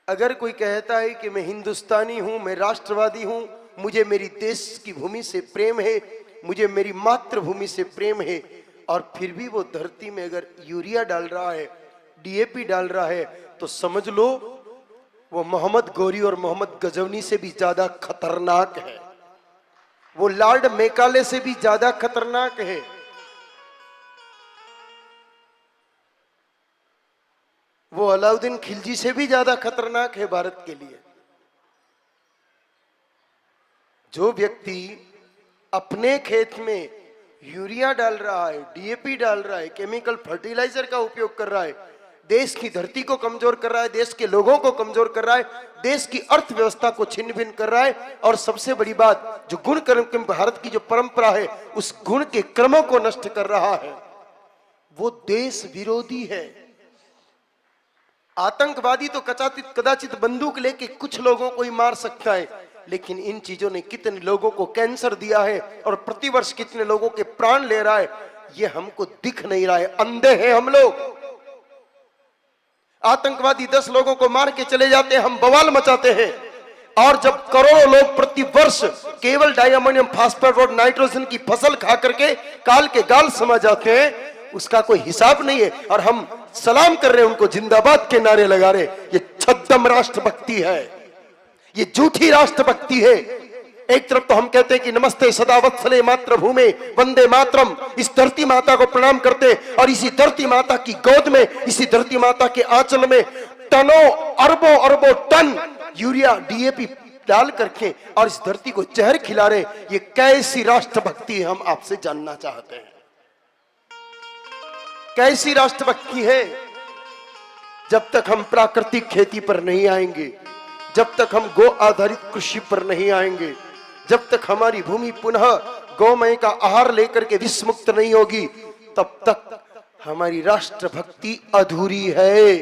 अगर कोई कहता है कि मैं हिंदुस्तानी हूं, मैं राष्ट्रवादी हूं, मुझे मेरी देश की भूमि से प्रेम है, मुझे मेरी मातृभूमि से प्रेम है, और फिर भी वो धरती में अगर यूरिया डाल रहा है, डीएपी डाल रहा है, तो समझ लो वो मोहम्मद गौरी और मोहम्मद गजनवी से भी ज्यादा खतरनाक है, वो लॉर्ड मेकाले से भी ज्यादा खतरनाक है। वो अलाउद्दीन खिलजी से भी ज्यादा खतरनाक है भारत के लिए। जो व्यक्ति अपने खेत में यूरिया डाल रहा है, डीएपी डाल रहा है, केमिकल फर्टिलाइजर का उपयोग कर रहा है, देश की धरती को कमजोर कर रहा है, देश के लोगों को कमजोर कर रहा है, देश की अर्थव्यवस्था को छिन्न भिन्न कर रहा है, और सबसे बड़ी बात, जो गुण कर्म भारत की जो परंपरा है उस गुण के क्रमों को नष्ट कर रहा है, वो देश विरोधी है। आतंकवादी तो कदाचित बंदूक लेके कुछ लोगों को ही मार सकता है, लेकिन इन चीजों ने कितने लोगों को कैंसर दिया है और प्रतिवर्ष कितने लोगों के प्राण ले रहा है, ये हमको दिख नहीं रहा है। अंधे हैं हम लोग। आतंकवादी 10 लोगों को मार के चले जाते हैं, हम बवाल मचाते हैं, और जब करोड़ों लोग प्रतिवर्ष केवल डायमोनियम फास्फेट और नाइट्रोजन की फसल खा करके काल के गाल समझ जाते हैं, उसका कोई हिसाब नहीं है, और हम सलाम कर रहे हैं उनको, जिंदाबाद के नारे लगा रहे। ये छद्म राष्ट्रभक्ति है, ये झूठी राष्ट्रभक्ति है। एक तरफ तो हम कहते हैं कि नमस्ते सदा वत्सले मातृभूमि वंदे मातरम, इस धरती माता को प्रणाम करते, और इसी धरती माता की गोद में, इसी धरती माता के आंचल में टनों अरबों अरबों टन यूरिया डीएपी डाल करके और इस धरती को जहर खिला रहे। ये कैसी राष्ट्रभक्ति है, हम आपसे जानना चाहते हैं, कैसी राष्ट्रभक्ति है? जब तक हम प्राकृतिक खेती पर नहीं आएंगे, जब तक हम गो आधारित कृषि पर नहीं आएंगे, जब तक हमारी भूमि पुनः गौमय का आहार लेकर के विषमुक्त नहीं होगी, तब तक हमारी राष्ट्रभक्ति अधूरी है।